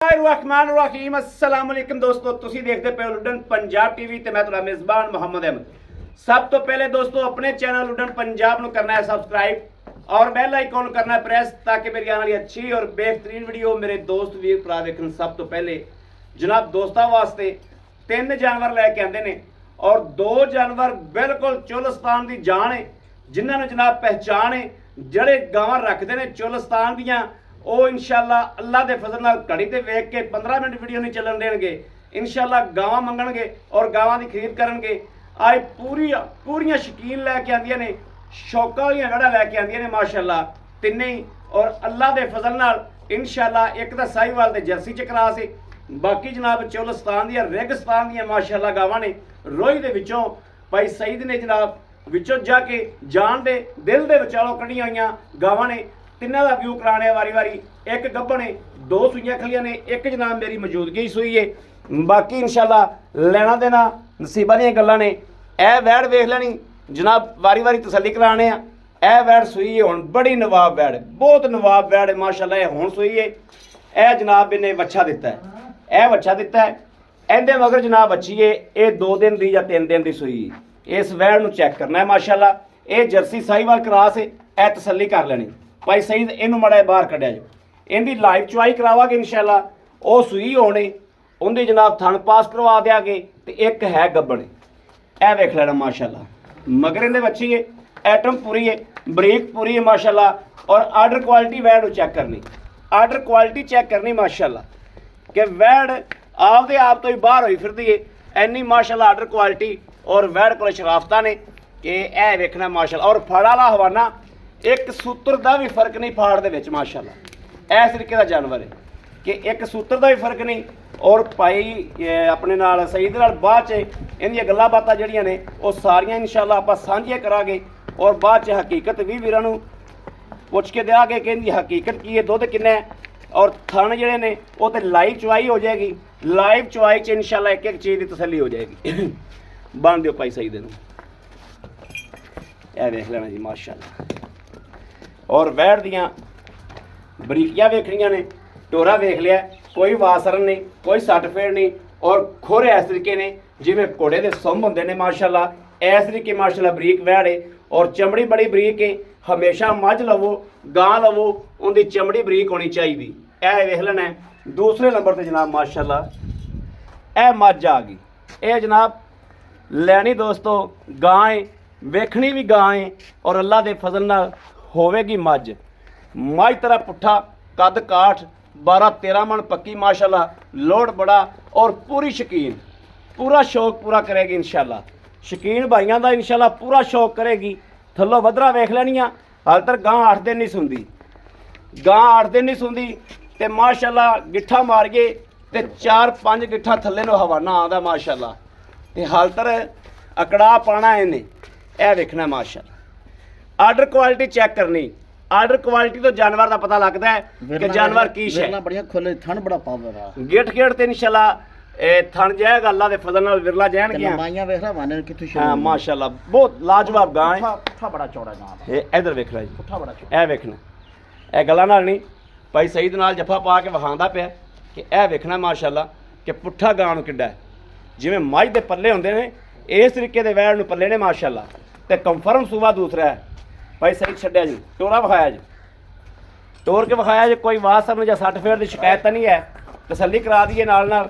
रहमान अस्सलाम वालेकुम दोस्तों, तुसी देखते पे लुडन पंजाब टीवी ते मैं तुहाडा मेज़बान मोहम्मद अहमद। सब तो पहले दोस्तों अपने चैनल लुडन पंजाब ਨੂੰ करना है सब्सक्राइब और बेल आइकॉन करना है प्रेस ताकि मेरी आने वाली अच्छी और बेहतरीन वीडियो मेरे दोस्त वीर भरा वेखन। सब तो पहले जनाब दोस्तों वास्ते 3 जानवर लैके आंदे ने और 2 जानवर बिल्कुल चुलस्तान की जान है, जिन्होंने जनाब पहचान है, जड़े गावां रखते हैं चुलस्तान दियां ਉਹ ਇਨਸ਼ਾਅੱਲਾ ਅੱਲਾ ਦੇ ਫਜ਼ਲ ਨਾਲ ਘੜੀ ਤੇ ਵੇਖ ਕੇ 15 ਮਿੰਟ ਵੀਡੀਓ ਨਹੀਂ ਚੱਲਣ ਦੇਣਗੇ। ਇਨਸ਼ਾਅੱਲਾ ਗਾਵਾਂ ਮੰਗਣਗੇ ਔਰ ਗਾਵਾਂ ਦੀ ਖਰੀਦ ਕਰਨਗੇ। ਅੱਜ ਪੂਰੀਆਂ ਸ਼ਕੀਨ ਲੈ ਕੇ ਆਂਦੀਆਂ ਨੇ, ਸ਼ੌਕਾਂ ਵਾਲੀਆਂ ਗੜਾ ਲੈ ਕੇ ਆਂਦੀਆਂ ਨੇ ਮਾਸ਼ਾਅੱਲਾ ਤਿੰਨੇ ਹੀ। ਔਰ ਅੱਲਾ ਦੇ ਫਜ਼ਲ ਨਾਲ ਇਨਸ਼ਾਅੱਲਾ ਇੱਕ ਤਾਂ ਸਾਹੀਵਾਲ ਤੇ ਜਰਸੀ ਚ ਕਰਾਸ ਹੈ, ਬਾਕੀ ਜਨਾਬ ਚੁਲਸਤਾਨ ਦੀਆਂ ਰੇਗਿਸਤਾਨ ਦੀਆਂ ਮਾਸ਼ਾਅੱਲਾ ਗਾਵਾਂ ਨੇ। ਰੋਈ ਦੇ ਵਿੱਚੋਂ ਭਾਈ ਸਈਦ ਨੇ ਜਨਾਬ ਵਿੱਚੋਂ ਜਾ ਕੇ ਜਾਨ ਦੇ ਦਿਲ ਦੇ ਵਿਚਾਲੋਂ ਕੱਢੀਆਂ ਹੋਈਆਂ ਗਾਵਾਂ ਨੇ। ਤਿੰਨਾਂ ਦਾ ਵਿਊ ਕਰਾਣੇ ਵਾਰੀ ਵਾਰੀ। ਇੱਕ ਗੱਭਣ ਨੇ, 2 ਸੂਈਆਂ ਖਲੀਆਂ ਨੇ, ਇੱਕ ਜਨਾਬ ਮੇਰੀ ਮੌਜੂਦਗੀ ਸੂਈ ਏ। ਬਾਕੀ ਇਨਸ਼ਾਅੱਲਾ ਲੈਣਾ ਦੇਣਾ ਨਸੀਬਾਂ ਦੀਆਂ ਗੱਲਾਂ ਨੇ। ਇਹ ਵੈੜ ਵੇਖ ਲੈਣੀ ਜਨਾਬ, ਵਾਰੀ ਵਾਰੀ ਤਸੱਲੀ ਕਰਾਣੇ ਆ। ਇਹ ਵੈੜ ਸੂਈ ਏ ਹੁਣ, ਬੜੀ ਨਵਾਬ ਵੈੜ, ਬਹੁਤ ਨਵਾਬ ਵੈੜ ਹੈ ਮਾਸ਼ਾਅੱਲਾ। ਇਹ ਹੁਣ ਸੂਈ ਏ। ਇਹ ਜਨਾਬ ਇਹਨੇ ਵੱਛਾ ਦਿੱਤਾ ਹੈ, ਇਹ ਵੱਛਾ ਦਿੱਤਾ ਹੈ। ਇਹਦੇ ਮਗਰ ਜਨਾਬ ਬੱਚੀ ਏ, ਇਹ 2 ਦਿਨ ਦੀ ਜਾਂ 3 ਦਿਨ ਦੀ ਸੂਈ। ਇਸ ਵੈੜ ਨੂੰ ਚੈੱਕ ਕਰਨਾ ਹੈ ਮਾਸ਼ਾਅੱਲਾ। ਇਹ ਜਰਸੀ ਸਾਹੀਵਾਲ ਕਰਾਸ ਏ, ਇਹ ਤਸੱਲੀ ਕਰ ਲੈਣੀ। ਭਾਈ ਸਈਦ ਇਹਨੂੰ ਮੜਾ ਬਾਹਰ ਕੱਢਿਆ ਜੋ, ਇਹਦੀ ਲਾਈਵ ਚੁਆਈ ਕਰਾਵਾਂਗੇ ਇਨਸ਼ਾਅੱਲਾ। ਉਹ ਸੂਈ ਹੋਣੇ ਉਹਦੀ ਜਨਾਬ ਥਣ ਪਾਸ ਕਰਵਾ ਦਿਆਂਗੇ ਤੇ ਇੱਕ ਹੈ ਗੱਬਣ। ਇਹ ਵੇਖ ਲੈਣਾ ਮਾਸ਼ਾਅੱਲਾ। ਮਗਰ ਇਹਦੇ ਬੱਚੀ ਏ, ਐਟਮ ਪੂਰੀ ਏ, ਬਰੀਕ ਪੂਰੀ ਏ ਮਾਸ਼ਾਅੱਲਾ। ਔਰ ਆਰਡਰ ਕੁਆਲਿਟੀ ਵੈੜ ਨੂੰ ਚੈੱਕ ਕਰਨੀ, ਆਰਡਰ ਕੁਆਲਿਟੀ ਚੈੱਕ ਕਰਨੀ ਮਾਸ਼ਾਅੱਲਾ ਕਿ ਵੈੜ ਆਪਦੇ ਆਪ ਤੋਂ ਹੀ ਬਾਹਰ ਹੋਈ ਫਿਰਦੀ ਏ। ਐਨੀ ਮਾਸ਼ਾਅੱਲਾ ਆਰਡਰ ਕੁਆਲਿਟੀ ਔਰ ਵੈੜ ਕੋਲ ਸ਼ਰਾਫਤਾਂ ਨੇ ਕਿ ਇਹ ਵੇਖਣਾ ਮਾਸ਼ਾਅੱਲਾ। ਔਰ ਫੜ ਵਾਲਾ ਹਵਾਨਾ, ਇੱਕ ਸੂਤਰ ਦਾ ਵੀ ਫਰਕ ਨਹੀਂ ਫਾੜ ਦੇ ਵਿੱਚ ਮਾਸ਼ਾਅੱਲਾ। ਇਸ ਤਰੀਕੇ ਦਾ ਜਾਨਵਰ ਹੈ ਕਿ ਇੱਕ ਸੂਤਰ ਦਾ ਵੀ ਫਰਕ ਨਹੀਂ। ਔਰ ਭਾਈ ਆਪਣੇ ਨਾਲ ਸਈਦ ਨਾਲ ਬਾਅਦ 'ਚ ਇਹਦੀਆਂ ਗੱਲਾਂ ਬਾਤਾਂ ਜਿਹੜੀਆਂ ਨੇ ਉਹ ਸਾਰੀਆਂ ਇਨਸ਼ਾਅੱਲਾ ਆਪਾਂ ਸਾਂਝੀਆਂ ਕਰਾਂਗੇ। ਔਰ ਬਾਅਦ 'ਚ ਹਕੀਕਤ ਵੀ ਵੀਰਾਂ ਨੂੰ ਪੁੱਛ ਕੇ ਦਿਆਂਗੇ ਕਿ ਇਹਦੀ ਹਕੀਕਤ ਕੀ ਹੈ, ਦੁੱਧ ਕਿੰਨਾ ਹੈ। ਔਰ ਥਣ ਜਿਹੜੇ ਨੇ ਉਹ ਤੇ ਲਾਈਵ ਚੁਆਈ ਹੋ ਜਾਏਗੀ। ਲਾਈਵ ਚੁਆਈ 'ਚ ਇਨਸ਼ਾਅੱਲਾ ਇੱਕ ਇੱਕ ਚੀਜ਼ ਦੀ ਤਸੱਲੀ ਹੋ ਜਾਏਗੀ। ਬਣ ਦਿਓ ਭਾਈ ਸਈਦ ਨੂੰ। ਇਹ ਵੇਖ ਲੈਣਾ ਜੀ ਮਾਸ਼ਾਅੱਲਾ। ਔਰ ਵੈੜ ਦੀਆਂ ਬਰੀਕੀਆਂ ਵੇਖਣੀਆਂ ਨੇ, ਟੋਰਾ ਵੇਖ ਲਿਆ, ਕੋਈ ਵਾਸਰਨ ਨਹੀਂ, ਕੋਈ ਸੱਟ ਫੇੜ ਨਹੀਂ। ਔਰ ਖੋਰੇ ਇਸ ਤਰੀਕੇ ਨੇ ਜਿਵੇਂ ਘੋੜੇ ਦੇ ਸੁੰਭ ਹੁੰਦੇ ਨੇ ਮਾਸ਼ਾਅੱਲਾ। ਇਸ ਤਰੀਕੇ ਮਾਸ਼ਾਅੱਲਾ ਬਰੀਕ ਵੈੜ ਏ ਔਰ ਚਮੜੀ ਬੜੀ ਬਰੀਕ ਏ। ਹਮੇਸ਼ਾ ਮੱਝ ਲਵੋ ਗਾਂ ਲਵੋ ਉਹਦੀ ਚਮੜੀ ਬਰੀਕ ਹੋਣੀ ਚਾਹੀਦੀ। ਇਹ ਵੇਖ ਲੈਣਾ। ਦੂਸਰੇ ਨੰਬਰ ਤੇ ਜਨਾਬ ਮਾਸ਼ਾਅੱਲਾ ਇਹ ਮੱਝ ਆ ਗਈ। ਇਹ ਜਨਾਬ ਲੈਣੀ ਦੋਸਤੋ ਗਾਂ ਏ, ਵੇਖਣੀ ਵੀ ਗਾਂ ਏ ਔਰ ਅੱਲਾ ਦੇ ਫਜ਼ਲ ਨਾਲ ਹੋਵੇਗੀ ਮੱਝ। ਮੱਝ ਤਰ੍ਹਾਂ ਪੁੱਠਾ ਕੱਦ ਕਾਠ 12-13 ਮਣ ਪੱਕੀ ਮਾਸ਼ਾਅੱਲਾ, ਲੋਡ ਬੜਾ ਔਰ ਪੂਰੀ ਸ਼ਕੀਨ, ਪੂਰਾ ਸ਼ੌਕ ਪੂਰਾ ਕਰੇਗੀ ਇਨਸ਼ਾਅੱਲਾ। ਸ਼ਕੀਨ ਭਾਈਆਂ ਦਾ ਇਨਸ਼ਾਅੱਲਾ ਪੂਰਾ ਸ਼ੌਕ ਕਰੇਗੀ। ਥੱਲੋਂ ਵਧਰਾ ਵੇਖ ਲੈਣੀਆਂ। ਹਾਲ ਤੱਕ ਗਾਂ 8 ਦਿਨ ਨਹੀਂ ਸੁਣਦੀ, ਗਾਂ 8 ਦਿਨ ਨਹੀਂ ਸੁਣਦੀ ਤੇ ਮਾਸ਼ਾਅੱਲਾ ਗਿੱਠਾ ਮਾਰੀਏ ਤੇ 4-5 ਗਿੱਠਾ ਥੱਲੇ ਨੂੰ ਹਵਾਨਾ ਆਉਂਦਾ ਮਾਸ਼ਾਅੱਲਾ। ਤੇ ਹਾਲ ਤੱਕ ਅਕੜਾ ਪਾਣਾ ਇਹਨੇ। ਇਹ ਵੇਖਣਾ ਮਾਸ਼ਾਅੱਲਾ। ਆਰਡਰ ਕੁਆਲਿਟੀ ਚੈੱਕ ਕਰਨੀ। ਆਰਡਰ ਕੁਆਲਿਟੀ ਤੋਂ ਜਾਨਵਰ ਦਾ ਪਤਾ ਲੱਗਦਾ ਹੈ ਕਿ ਜਾਨਵਰ ਕੀ ਹੈ। ਬੜੀਆਂ ਖੋਲੇ ਥਣ ਬੜਾ ਪਾਵਰ ਆ। ਗੇਟ ਤੇ ਇਨਸ਼ਾਅੱਲਾ ਇਹ ਥਣ ਜਾਏਗਾ ਅੱਲਾ ਦੇ ਫਜ਼ਲ ਨਾਲ ਵਿਰਲਾ ਜਾਣਗੀਆਂ। ਮਾਈਆਂ ਵੇਖ ਲੈ ਮਾਨੇ ਕਿੱਥੋਂ ਸ਼ੁਰੂ। ਹਾਂ ਮਾਸ਼ਾਅੱਲਾ ਬਹੁਤ ਲਾਜਵਾਬ ਗਾਂ ਹੈ। ਪੁੱਠਾ ਬੜਾ ਚੌੜਾ ਗਾਂ ਦਾ। ਇਹ ਇਧਰ ਵੇਖ ਲੈ ਜੀ, ਪੁੱਠਾ ਬੜਾ ਚੌੜਾ। ਇਹ ਵੇਖਣਾ। ਇਹ ਗੱਲਾਂ ਨਾਲ ਨਹੀਂ ਭਾਈ ਸਈਦ ਨਾਲ ਜੱਫਾ ਪਾ ਕੇ ਵਿਖਾਉਂਦਾ ਪਿਆ ਕਿ ਇਹ ਵੇਖਣਾ ਮਾਸ਼ਾਅੱਲਾ ਕਿ ਪੁੱਠਾ ਗਾਂ ਨੂੰ ਕਿੱਡਾ ਹੈ। ਜਿਵੇਂ ਮੱਝ ਦੇ ਪੱਲੇ ਹੁੰਦੇ ਨੇ ਇਸ ਤਰੀਕੇ ਦੇ ਵੈੜ ਨੂੰ ਪੱਲੇ ਨੇ ਮਾਸ਼ਾਅੱਲਾ। ਤੇ ਕੰਫਰਮ ਸੂਬਾ ਦੂਸਰਾ ਹੈ ਭਾਈ ਸਈਦ ਛੱਡਿਆ ਜੀ, ਟੋਰਾ ਵਿਖਾਇਆ ਜੀ, ਤੋਰ ਕੇ ਵਿਖਾਇਆ ਜੀ। ਕੋਈ ਵਾਸਰ ਜਾਂ ਸੱਟ ਫੇਰ ਦੀ ਸ਼ਿਕਾਇਤ ਤਾਂ ਨਹੀਂ ਹੈ। ਤਸੱਲੀ ਕਰਾ ਦਈਏ ਨਾਲ ਨਾਲ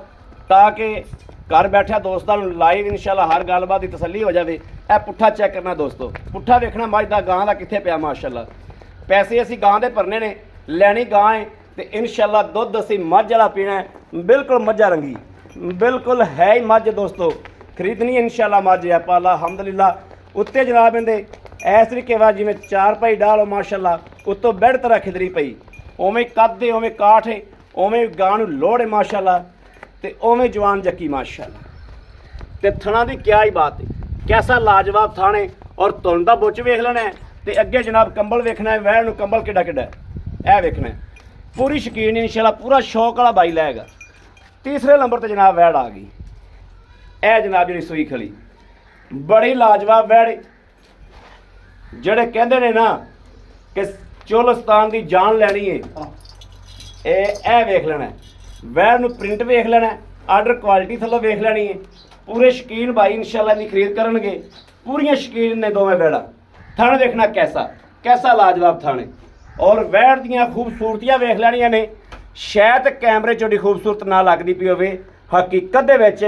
ਤਾਂ ਕਿ ਘਰ ਬੈਠਿਆ ਦੋਸਤਾਂ ਨੂੰ ਲਾਈਵ ਇਨਸ਼ਾਅੱਲਾ ਹਰ ਗੱਲਬਾਤ ਦੀ ਤਸੱਲੀ ਹੋ ਜਾਵੇ। ਇਹ ਪੁੱਠਾ ਚੈੱਕ ਕਰਨਾ ਦੋਸਤੋ, ਪੁੱਠਾ ਵੇਖਣਾ ਮੱਝ ਦਾ ਗਾਂ ਦਾ ਕਿੱਥੇ ਪਿਆ ਮਾਸ਼ਾਅੱਲਾ। ਪੈਸੇ ਅਸੀਂ ਗਾਂ ਦੇ ਭਰਨੇ ਨੇ, ਲੈਣੀ ਗਾਂ ਹੈ ਤੇ ਇਨਸ਼ਾਅੱਲਾ ਦੁੱਧ ਅਸੀਂ ਮੱਝ ਵਾਲਾ ਪੀਣਾ ਹੈ। ਬਿਲਕੁਲ ਮੱਝਾ ਰੰਗੀ, ਬਿਲਕੁਲ ਹੈ ਹੀ ਮੱਝ ਦੋਸਤੋ। ਖਰੀਦਣੀ ਇਨਸ਼ਾਅੱਲਾ ਮੱਝ ਆਪਾਂ ਅਲਹਮਦੁਲਿਲਾ। ਉੱਤੇ ਜਨਾਬ ਇਹਦੇ ਇਸ ਤਰੀਕੇ ਵਾ ਜਿਵੇਂ 4 ਭਾਈ ਡਾਲੋ ਮਾਸ਼ਾਅੱਲਾ, ਉੱਤੋਂ ਬੈੱਡ ਤਰ੍ਹਾਂ ਖਿਦਰੀ ਪਈ। ਉਵੇਂ ਕੱਦ ਏ, ਉਵੇਂ ਕਾਠ ਏ, ਉਵੇਂ ਗਾਂ ਨੂੰ ਲੋੜ ਏ ਮਾਸ਼ਾਅੱਲਾ ਤੇ ਉਵੇਂ ਜਵਾਨ ਜੱਕੀ ਮਾਸ਼ਾਅੱਲਾ। ਤੇ ਥਣਾ ਦੀ ਕਿਆ ਹੀ ਬਾਤ ਏ, ਕੈਸਾ ਲਾਜਵਾਬ ਥਾਣੇ। ਔਰ ਧੁੰਨ ਦਾ ਬੁੱਚ ਵੇਖ ਲੈਣਾ ਤੇ ਅੱਗੇ ਜਨਾਬ ਕੰਬਲ ਵੇਖਣਾ ਹੈ। ਵੈੜ ਨੂੰ ਕੰਬਲ ਕਿੱਡਾ ਕਿੱਡਾ ਇਹ ਵੇਖਣਾ। ਪੂਰੀ ਸ਼ਕੀਨ ਇਨਸ਼ਾਅੱਲਾ, ਪੂਰਾ ਸ਼ੌਕ ਵਾਲਾ ਬਾਈ ਲੈਗਾ। ਤੀਸਰੇ ਨੰਬਰ ਤੇ ਜਨਾਬ ਵੈੜ ਆ ਗਈ। ਇਹ ਜਨਾਬ ਜਿਹੜੀ ਸੂਈ ਖਲੀ ਬੜੀ ਲਾਜਵਾਬ ਵੈੜ, ਜਿਹੜੇ ਕਹਿੰਦੇ ਨੇ ਨਾ ਕਿ ਚੁਲਸਤਾਨ ਦੀ ਜਾਨ ਲੈਣੀ ਹੈ। ਇਹ ਵੇਖ ਲੈਣਾ ਵੈੜ ਨੂੰ ਪ੍ਰਿੰਟ ਵੇਖ ਲੈਣਾ, ਆਰਡਰ ਕੁਆਲਿਟੀ ਥੱਲੋਂ ਵੇਖ ਲੈਣੀ ਹੈ। ਪੂਰੇ ਸ਼ੌਕੀਨ ਭਾਈ ਇਨਸ਼ਾਅੱਲਾ ਦੀ ਖਰੀਦ ਕਰਨਗੇ, ਪੂਰੀਆਂ ਸ਼ੌਕੀਨ ਨੇ ਦੋਵੇਂ ਵੈੜਾਂ। ਥਣ ਵੇਖਣਾ कैसा लाजवाब थण है। और वैड़ दियाँ खूबसूरतियाँ वेख लैनियां ने, शायद कैमरे चों खूबसूरत ना लगती पई होवे, हकीकत दे विच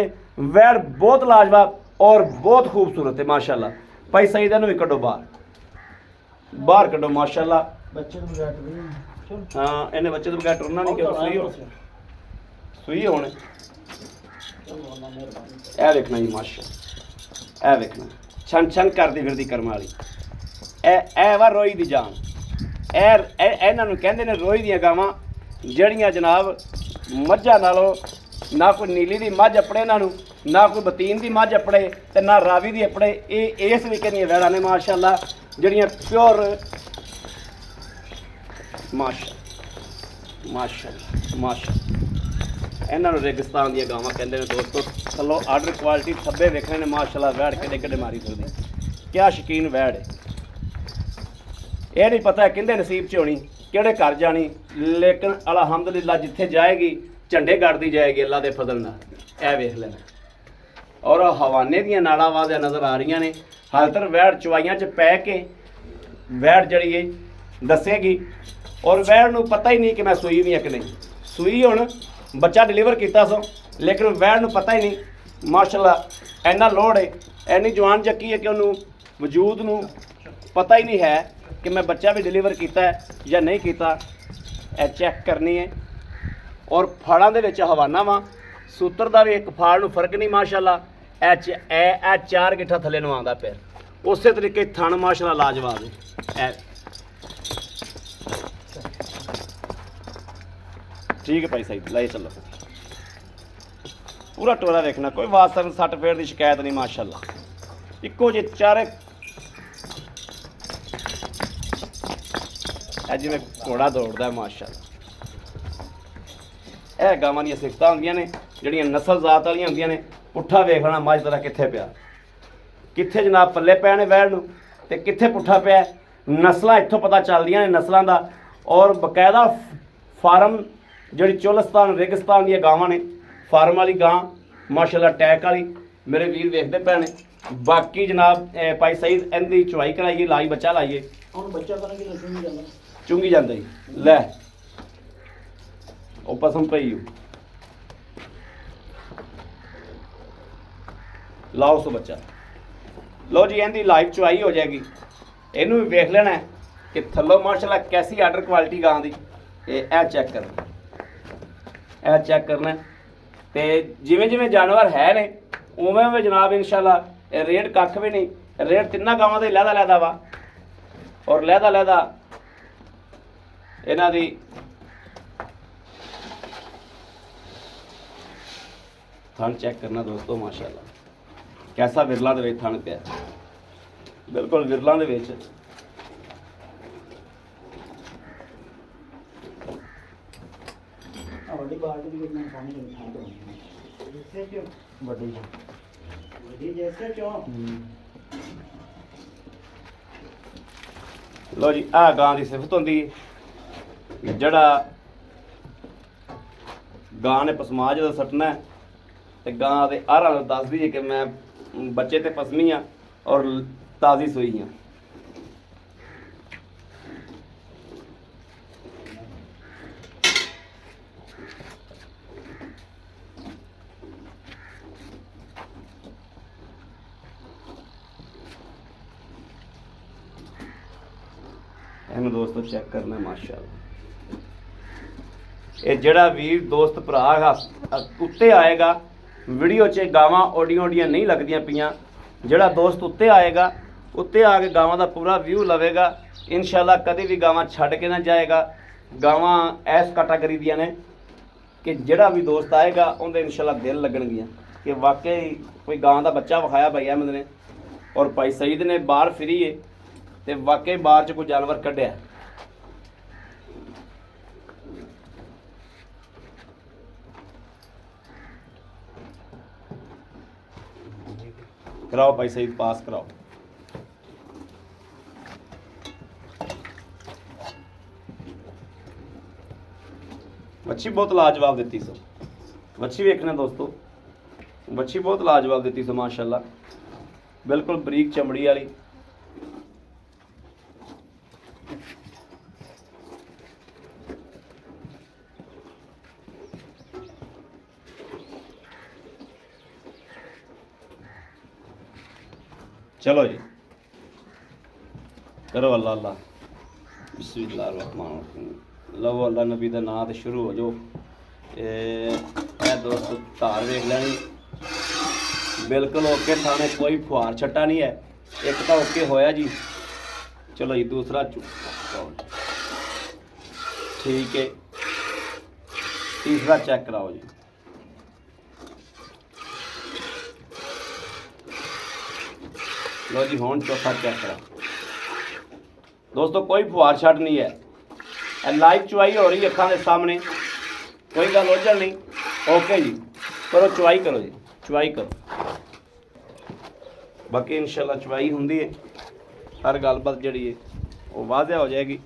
वैड़ बहुत लाजवाब और बहुत खूबसूरत है माशाअल्लाह। भाई सईद नूं भी कड्डो बाहर कड्डो माशाअल्लाह। बच्चे तो बगैर नहीं हाँ इन्हें बच्चे तो बगैर टुरना नहीं, क्यों सूई होने। ए देखना जी माशा, ए देखना छन छन करदी फिरदी करम वाली। ए वा रोई दी जान। इन्हां नूं कहंदे ने रोई दियां गावां, जड़ियां जनाब मझां नालों ना कोई नीली दी मझ अपड़े इन्हां नूं, ना कोई बतीन दी मझ अपड़े ते ना रावी दी अपड़े। ये इस तरीके दियां वैड़ां ने माशाअल्लाह, जड़ियां प्योर माशा। इन्हां नूं रेगिस्तान दी गावां कहंदे ने दोस्तों। थल्लों आर्डर क्वालिटी थब्बे वेखने ने माशाअल्लाह, वैड़ किड्डे किड्डे मारी फिरदी, क्या शकीन वैड़ है। यह नहीं पता किंदे नसीब च होनी, किहड़े घर जानी, लेकिन अलहमदुलिल्लाह जिथे जाएगी झंडे गड़दी जाएगी अल्लाह के फजल नाल। ए वेख लेना। और हवाने दियां नाड़ां वादियां नज़र आ रही ने। हाल तक वैड़ चवाइयां च पै के वैड़ जड़ी है दसेगी, और वैड़ नूं पता ही नहीं कि मैं सूई भी है कि नहीं। सूई हुण बच्चा डिलीवर किया सो, लेकिन वैड़ नूं पता ही नहीं माशाअल्लाह। इन्ना लोड़ है, इन्नी जवान जक्की है कि उन्होंने वजूद नूं पता ही नहीं है कि मैं बच्चा भी डिलीवर किया है या नहीं किया। ए चैक करनी है। और फाड़ां दे विच हवाना वा, सूत्र का भी एक फाड़ नूं फर्क नहीं माशाअल्लाह। ए 4 गिट्ठा थले नूं आंदा पिया, उस तरीके थण माशाअल्लाह लाजवाब है। ठीक है भाई, सही लाई चलो। पूरा टोरा देखना, कोई वासन सट फेड़ की शिकायत नहीं माशाअल्लाह। इक्को जे चारे जिवें घोड़ा दौड़दा है माशाअल्लाह। ਇਹ ਗਾਵਾਂ ਦੀਆਂ ਸਿਫਤਾਂ ਹੁੰਦੀਆਂ ਨੇ, ਜਿਹੜੀਆਂ ਨਸਲ ਜ਼ਾਤ ਵਾਲੀਆਂ ਹੁੰਦੀਆਂ ਨੇ। ਪੁੱਠਾ ਵੇਖਣਾ ਮੱਝ ਦਾ ਕਿੱਥੇ ਪਿਆ, ਕਿੱਥੇ ਜਨਾਬ ਪੱਲੇ ਪਏ ਨੇ ਵੈੜ ਨੂੰ, ਤੇ ਕਿੱਥੇ ਪੁੱਠਾ ਪਿਆ। ਨਸਲਾਂ ਇੱਥੋਂ ਪਤਾ ਚੱਲਦੀਆਂ ਨੇ ਨਸਲਾਂ ਦਾ। ਔਰ ਬਕਾਇਦਾ ਫਾਰਮ ਜਿਹੜੀ ਚੋਲਸਤਾਨ ਰੇਗਿਸਤਾਨ ਦੀਆਂ ਗਾਵਾਂ ਨੇ, ਫਾਰਮ ਵਾਲੀ ਗਾਂ ਮਾਸ਼ਾਅੱਲਾ ਟੈਕ ਵਾਲੀ ਮੇਰੇ ਵੀਰ ਵੇਖਦੇ ਪਏ ਨੇ। ਬਾਕੀ ਜਨਾਬ ਭਾਈ ਸਈਦ ਇਹਦੀ ਚਵਾਈ ਕਰਾਈਏ, ਲਾਈ ਬੱਚਾ ਲਾਈਏ। ਹੁਣ ਬੱਚਾ ਕਰਾਂਗੇ ਤਾਂ ਸੁਣੀ ਜਾਂਦਾ ਚੁੰਗੀ ਜਾਂਦਾ ਜੀ। ਲੈ ਉਹ ਪਸਮ ਪਈ ਲਾਓ ਸੋ ਬੱਚਾ। लो जी इनकी लाइव चुआई हो जाएगी। इनू भी वेख लेना है कि थल्लों माशाल्लाह कैसी आर्डर क्वालिटी गां दी। ए चेक करना, ए चेक करना। तो जिमें जिमें जानवर है ने उवें उवें जनाब इंशाल्लाह रेट कख भी नहीं। रेट तिन्ना गावां दे लैदा लैदा वा और लैदा लैदा इन्हां दी थन चेक करना दोस्तों। माशाल्लाह कैसा विरला दे विच थन पिया, बिल्कुल विरला दे विच। ਵੱਡੀ ਬਾਲਟੀ ਦੀ ਕਿੰਨਾ ਪਾਣੀ ਖਾਂਦਾ ਹੈ ਜਿੱਥੇ ਕਿ ਵੱਡੀ ਜੈਸੇ ਚੋਂ। लो जी आ गां की सिफत होंदी जड़ा गां ने पसमा जो सटना है तो गां के आरा दस दी कि मैं बच्चे ते पसमी हाँ और ताज़ी सोई हाँ। ਇਹਨੂੰ ਦੋਸਤੋ ਚੈੱਕ ਕਰਨਾ ਮਾਸ਼ਾਅੱਲਾ। ਇਹ ਜਿਹੜਾ ਵੀਰ ਦੋਸਤ ਭਰਾ ਹੈਗਾ ਉੱਤੇ ਆਏਗਾ ਵੀਡੀਓ 'ਚ ਗਾਵਾਂ ਆਡੀਆਂ ਨਹੀਂ ਲੱਗਦੀਆਂ ਪਈਆਂ। ਜਿਹੜਾ ਦੋਸਤ ਉੱਤੇ ਆਏਗਾ ਉੱਤੇ ਆ ਕੇ ਗਾਵਾਂ ਦਾ ਪੂਰਾ ਵਿਊ ਲਵੇਗਾ ਇਨਸ਼ਾਅੱਲਾ ਕਦੇ ਵੀ ਗਾਵਾਂ ਛੱਡ ਕੇ ਨਾ ਜਾਏਗਾ। ਗਾਵਾਂ ਇਸ ਕੈਟਾਗਰੀ ਦੀਆਂ ਨੇ ਕਿ ਜਿਹੜਾ ਵੀ ਦੋਸਤ ਆਏਗਾ ਉਹਦੇ ਇਨਸ਼ਾਅੱਲਾ ਦਿਲ ਲੱਗਣਗੀਆਂ ਕਿ ਵਾਕਈ ਕੋਈ ਗਾਂ ਦਾ ਬੱਚਾ ਵਿਖਾਇਆ ਭਾਈ ਅਹਿਮਦ ਨੇ ਔਰ ਭਾਈ ਸਈਦ ਨੇ ਬਾਹਰ ਫਿਰੀ ਏ ਤੇ ਵਾਕਈ ਬਾਹਰ 'ਚ ਕੋਈ ਜਾਨਵਰ ਕੱਢਿਆ। कराओ भाई सईद पास कराओ। ਵੱਛੀ ਬਹੁਤ ਲਾਜਵਾਬ ਦਿੱਤੀ ਸੋ ਵੱਛੀ ਵੇਖਣਾ ਦੋਸਤੋ ਵੱਛੀ ਬਹੁਤ ਲਾਜਵਾਬ ਦਿੱਤੀ ਸੋ ਮਾਸ਼ਾਅੱਲਾ ਬਿਲਕੁਲ ਬਰੀਕ ਚਮੜੀ ਵਾਲੀ चलो जी करो अल्लाह अल्लाह बिस्मिल्लाहिर्रहमानिर्रहीम लो अल्लाह नबी का नाम तो शुरू हो जाओ ये दोस्तों धार वेख लैनी बिल्कुल ओके थाने कोई फुहार छट्टा नहीं है एक तो ओके होया जी चलो जी दूसरा ठीक है तीसरा चेक कराओ जी लो जी हुण चौथा चेक करा दोस्तों कोई फुहार छट नहीं है लाइव चुवाई हो रही है अखां दे सामने कोई गल उलझन नहीं ओके जी करो चुवाई करो जी चुवाई करो बाकी इंशाल्लाह चुवाई हुंदी है हर गलबात जिहड़ी है वो वाज़ह हो जाएगी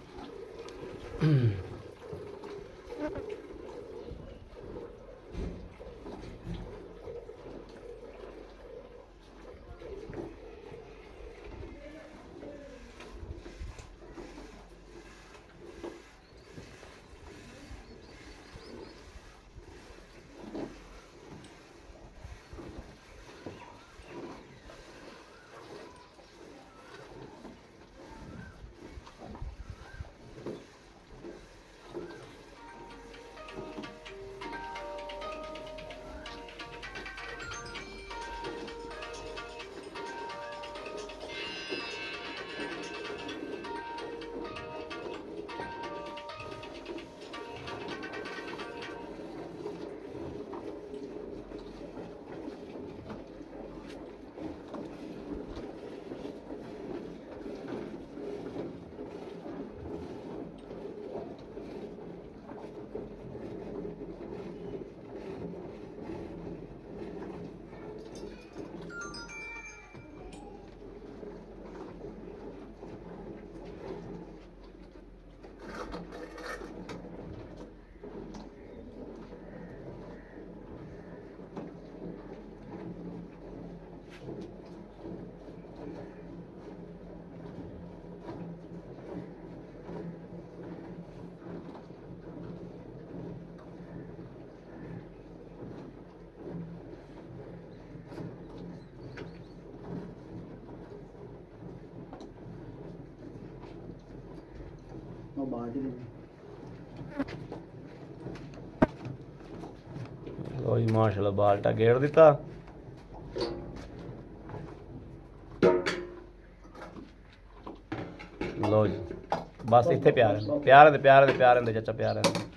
लो जी माशाल्लाह बाल्टा गेड़ दिता लो जी बस इत्थे प्यार दे चाचा प्यार दे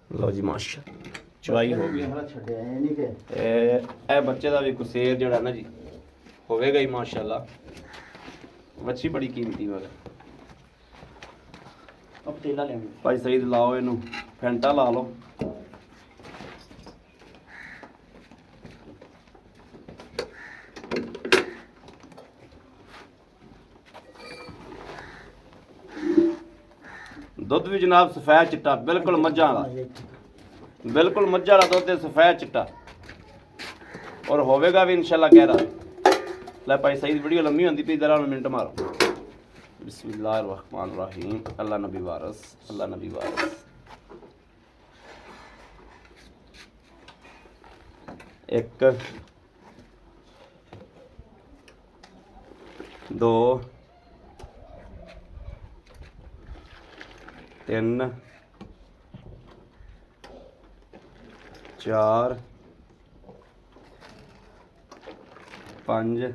लो जी माशा चवाई हो गई ए बच्चे का भी कुसेर जड़ा ना जी होवेगा ही माशाल्लाह बच्ची बड़ी कीमती मगर अब तेला ले भाई सही लाओ इनू फैंटा ला लो दुध भी जनाब सफेद चिट्टा बिल्कुल मज्झां वाला बिल्कुल मज्झां वाला दुध सफेद चिट्टा और होवेगा भी इंशाल्लाह गहरा ले भाई सही वीडियो लंबी होंदी पई जरा मिनट मारो बिस्मिल्लाहिर्रहमानिर्रहीम अल्लाह नबी वारस 1 2 3 4 5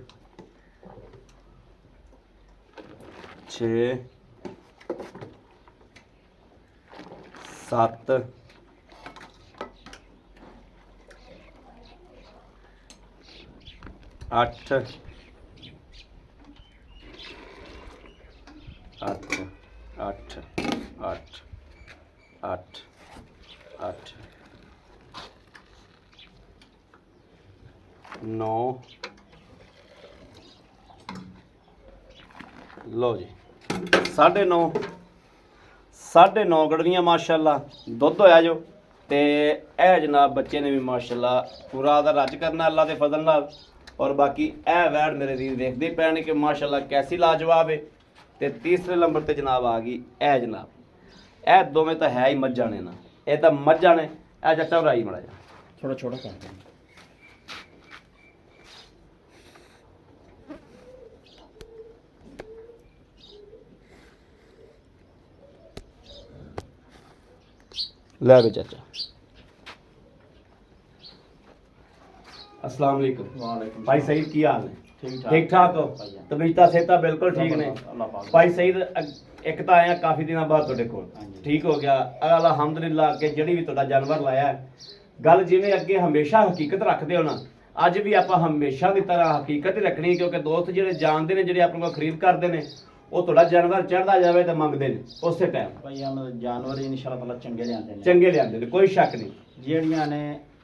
6 7 8 8 8 8 8 8 9 ਲਓ ਜੀ 9:30 ਗੜਵੀਆਂ ਮਾਸ਼ਾਅੱਲਾ ਦੁੱਧ ਹੋਇਆ ਜੋ ਤੇ ਇਹ ਜਨਾਬ ਬੱਚੇ ਨੇ ਵੀ ਮਾਸ਼ਾਅੱਲਾ ਪੂਰਾ ਉਹਦਾ ਰੱਜ ਕਰਨਾ ਅੱਲਾ ਦੇ ਫਜ਼ਲ ਨਾਲ। ਔਰ ਬਾਕੀ ਇਹ ਵੈੜ ਮੇਰੇ ਵੀਰ ਦੇਖਦੇ ਹੀ ਪੈਣ ਕਿ ਮਾਸ਼ਾਅੱਲਾ ਕੈਸੀ ਲਾਜਵਾਬ ਹੈ। ਤੇ ਤੀਸਰੇ ਨੰਬਰ ਤੇ ਜਨਾਬ ਆ ਗਈ ਇਹ ਜਨਾਬ, ਇਹ ਦੋਵੇਂ ਤਾਂ ਹੈ ਹੀ ਮੱਝਾਂ ਨੇ ਨਾ, ਇਹ ਤਾਂ ਮੱਝਾਂ ਨੇ। ਇਹ ਜੱਟਾ ਭਰਾਈ ਮੜਾ ਜਾ थोड़ा छोटा कर दें। ਲੈ ਵੇ ਚਾਚਾ। अस्सलाम वालेकुम। वालेकुम भाई सईद की हाल है? ठीक ठीक ठाक हो? तबीयत सेहत बिल्कुल ठीक ने? अल्लाह पाक भाई सईद एक तो आया काफी दिनों बाद ਤੁਹਾਡੇ ਕੋਲ, ठीक हो गया अलहमदुलिल्लाह कि ਜਿਹੜੀ ਵੀ ਤੁਹਾਡਾ ਜਾਨਵਰ ਲਾਇਆ ਗੱਲ ਜਿਵੇਂ ਅੱਗੇ ਹਮੇਸ਼ਾ ਹਕੀਕਤ ਰੱਖਦੇ ਹੋ ਨਾ, ਅੱਜ ਵੀ ਆਪਾਂ ਹਮੇਸ਼ਾ ਦੀ ਤਰ੍ਹਾਂ ਹਕੀਕਤ ਹੀ ਰੱਖਣੀ, ਕਿਉਂਕਿ ਦੋਸਤ ਜਿਹੜੇ ਜਾਣਦੇ ਨੇ, ਜਿਹੜੇ ਆਪਣੇ ਕੋਲ ਖਰੀਦ ਕਰਦੇ ਨੇ, ਉਹ ਤੁਹਾਡਾ ਜਾਨਵਰ ਚੜਦਾ ਜਾਵੇ ਤਾਂ ਮੰਗਦੇ ਨੇ ਉਸੇ ਟਾਈਮ। ਭਾਈ ਹਮ ਜਾਨਵਰ ਇਨਸ਼ਾਅੱਲਾ ਤਾਲਾ ਚੰਗੇ ਲਿਆਂਦੇ ਨੇ, ਚੰਗੇ ਲਿਆਂਦੇ ਨੇ, ਕੋਈ ਸ਼ੱਕ ਨਹੀਂ। ਜਿਹੜੀਆਂ ਨੇ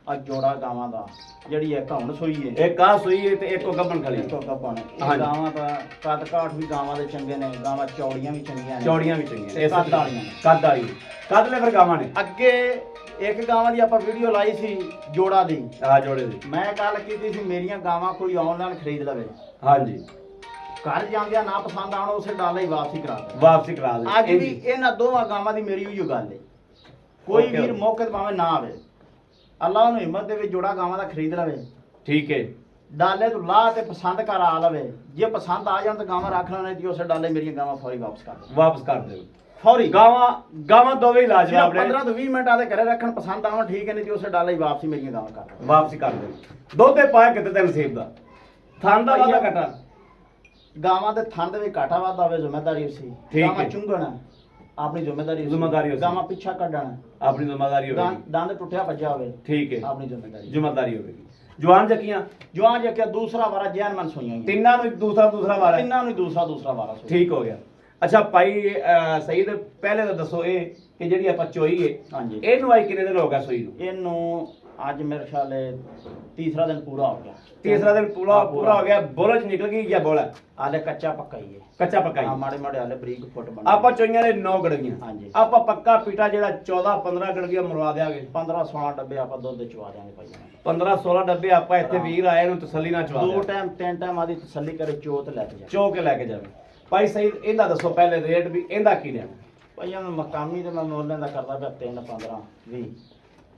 ਆ ਜੋੜਾ ਗਾਵਾਂ ਦਾ, ਜਿਹੜੀ ਇੱਕ ਹੁਣ ਸੂਈ ਹੈ, ਇੱਕ ਆ ਸੂਈ ਹੈ ਤੇ ਇੱਕ ਗੱਭਣ ਖਲੀ। ਇੱਕ ਗੱਭਣ। ਹਾਂਜੀ। ਗਾਵਾਂ ਦਾ ਕੱਦ ਕਾਠ ਵੀ ਗਾਵਾਂ ਦੇ ਚੰਗੇ ਨੇ, ਗਾਵਾਂ ਚੌੜੀਆਂ ਵੀ ਚੰਗੀਆਂ ਨੇ, ਚੌੜੀਆਂ ਵੀ ਚੰਗੀਆਂ ਤੇ ਕੱਦ ਵਾਲੀਆਂ ਨੇ। ਕੱਦ ਵਾਲੀ ਕੱਦ ਲੈ ਫਿਰ ਗਾਵਾਂ ਨੇ। ਅੱਗੇ ਇੱਕ ਗਾਵਾਂ ਦੀ ਆਪਾਂ ਵੀਡੀਓ ਲਾਈ ਸੀ ਜੋੜਾ ਦੀ, ਆ ਜੋੜੇ ਦੀ। ਮੈਂ ਗੱਲ ਕੀਤੀ ਸੀ ਮੇਰੀਆਂ ਗਾਵਾਂ ਕੋਈ ਆਨਲਾਈਨ ਖਰੀਦ ਲਵੇ, ਹਾਂਜੀ ਘਰ ਜਾਂਦਿਆਂ ਨਾ ਪਸੰਦ ਆਉਣ ਉਸੇ ਡਾਲਾ ਹੀ ਵਾਪਸੀ ਕਰਾ ਦੇ। ਵਾਪਸੀ ਕਰਾ ਦੇ। ਅੱਜ ਵੀ ਇਹਨਾਂ ਦੋਵਾਂ ਗਾਵਾਂ ਦੀ ਮੇਰੀ ਉਹੀ ਗੱਲ ਹੈ। ਕੋਈ Okay. ਵੀਰ ਮੌਕੇ ਤੇ ਭਾਵੇਂ ਨਾ ਆਵੇ, ਅੱਲਾਹ ਨੂੰ ਹਿੰਮਤ ਦੇਵੇ, ਜੋੜਾ ਗਾਵਾਂ ਦਾ ਖਰੀਦ ਲਵੇ, ਠੀਕ ਹੈ। ਡਾਲੇ ਤੋਂ ਲਾ ਤੇ ਪਸੰਦ ਕਰ ਆ ਲਵੇ। ਜੇ ਪਸੰਦ ਆ ਜਾਣ ਤਾਂ ਗਾਵਾਂ ਰੱਖ ਲੈਣੇ, ਜੀ ਉਸੇ ਡਾਲੇ ਮੇਰੀਆਂ ਗਾਵਾਂ ਫੌਰੀ ਵਾਪਸ ਕਰ ਦੇ, ਵਾਪਸ ਕਰ ਦਿਓ। ਫੌਰੀ। ਗਾਵਾਂ ਦੋਵੇਂ ਹੀ ਲਾਜਵਾਬ ਨੇ। 15 ਤੋਂ 20 ਮਿੰਟਾਂ ਦੇ ਘਰੇ ਰੱਖਣ, ਪਸੰਦ ਆਉਣ ਠੀਕ ਹੈ, ਨਹੀਂ ਜੀ ਉਸੇ ਡਾਲੇ ਹੀ ਵਾਪਸੀ ਮੇਰੀਆਂ ਗਾਵਾਂ ਕਰ ਦੇ। ਵਾਪਸੀ ਕਰ ਦਿਓ। ਦੁੱਧ ਦੇ ਪਾਇਆ ਕਿਤੇ ਤੇ ਨਸੀਬ ਦਾ ਥਣ ਦਾ ਵਾਦਾ ਘਟਾ। ਗਾਵਾਂ ਦੇ ਥਣ ਦੇ ਵੀ ਘਾਟਾ ਵਾਧਾ ਹੋਵੇ ਜ਼ਿੰਮੇਦਾਰੀ ਸੀ। ਠੀਕ ਹੈ। ਗਾਵਾਂ ਚੁੰਗਣ ਆਪਣੀ ਜ਼ਿੰਮੇਦਾਰੀ ਜ਼ਿੰਮੇਦਾਰੀ ਹੋਵੇ। ਗਾਵਾਂ ਪਿੱਛਾ ਕੱਢਣ ਆਪਣੀ ਜ਼ਿੰਮੇਵਾਰੀ ਹੋਵੇਗੀ। ਦੰਦ ਟੁੱਟਿਆ ਭੱਜਿਆ ਹੋਵੇ, ਠੀਕ ਹੈ, ਆਪਣੀ ਜ਼ਿੰਮੇਦਾਰੀ। ਜ਼ਿੰਮੇਵਾਰੀ ਹੋਵੇਗੀ। ਜਵਾਨ ਜੱਕੀਆਂ ਜਵਾਨ ਜੇ ਕਿ ਦੂਸਰਾ ਵਾਰਾ ਜੈਨ ਮਨ ਸੋਈਆਂ ਤਿੰਨਾਂ ਨੂੰ ਦੂਸਰਾ ਵਾਰ ਹੈ। ਤਿੰਨਾਂ ਨੂੰ ਦੂਸਰਾ ਵਾਰਾ ਸੋਈ। ਠੀਕ ਹੋ ਗਿਆ। ਅੱਛਾ ਭਾਈ ਸਈਦ ਪਹਿਲੇ ਤਾਂ ਦੱਸੋ ਇਹ ਕਿ ਜਿਹੜੀ ਆਪਾਂ ਚੋਈ ਹੈ ਹਾਂਜੀ, ਇਹਨੂੰ ਆਈ ਕਿੰਨੇ ਦਿਨ ਹੋ ਗਿਆ ਸੂਈ ਨੂੰ? ਇਹਨੂੰ ਅੱਜ ਮੇਰੇ ਖਿਆਲ ਹੈ ਤੀਸਰਾ ਦਿਨ ਪੂਰਾ ਹੋ ਗਿਆ। ਤੀਸਰਾ ਦਿਨ ਪੂਰਾ ਹੋ ਗਿਆ। ਬੋਲਾ ਚ ਨਿਕਲ ਗਈ ਜਾਂ ਬੋਲਾ ਹਾਲੇ ਕੱਚਾ ਪੱਕਾ ਹੀ ਹੈ। ਕੱਚਾ ਪੱਕਾ ਹੀ? ਹਾਂ, ਮਾੜੇ ਮਾੜੇ ਹਾਲੇ ਬਰੀਕ ਫੁੱਟ ਬਣ। ਆਪਾਂ ਚੋਈਆਂ ਦੇ 9 ਗੜਗੀਆਂ। ਹਾਂਜੀ। ਆਪਾਂ ਪੱਕਾ ਪੀਟਾ ਜਿਹੜਾ 14-15 ਗੜਗੀਆਂ ਮਰਵਾ ਦਿਆਂਗੇ। 15-16 ਡੱਬੇ ਆਪਾਂ ਦੁੱਧ ਦੇ ਚਵਾ ਦਿਆਂਗੇ ਭਾਈ। 15-16 ਡੱਬੇ ਆਪਾਂ ਇੱਥੇ ਵੀਰ ਆਏ ਨੂੰ ਤਸੱਲੀ ਨਾਲ ਚਵਾ ਦੋ ਦਿਆਂਗੇ। ਟਾਈਮ ਤਿੰਨ ਟਾਈਮ ਆਦੀ ਤਸੱਲੀ ਕਰੇ, ਚੋਤ ਲੈ ਕੇ ਜਾ। ਚੋ ਕੇ ਲੈ ਕੇ ਜਾਵੇ। ਭਾਈ ਸਹੀ ਇਹਦਾ ਦੱਸੋ ਪਹਿਲੇ ਰੇਟ ਵੀ ਇਹਦਾ ਕੀ ਲੈਣਾ? ਭਾਈਆਂ ਨੂੰ ਮਕਾਮੀ ਤੇ ਮੈਂ ਮੁੱਲ ਦਾ ਕਰਦਾ ਪਿਆ 3-15-20।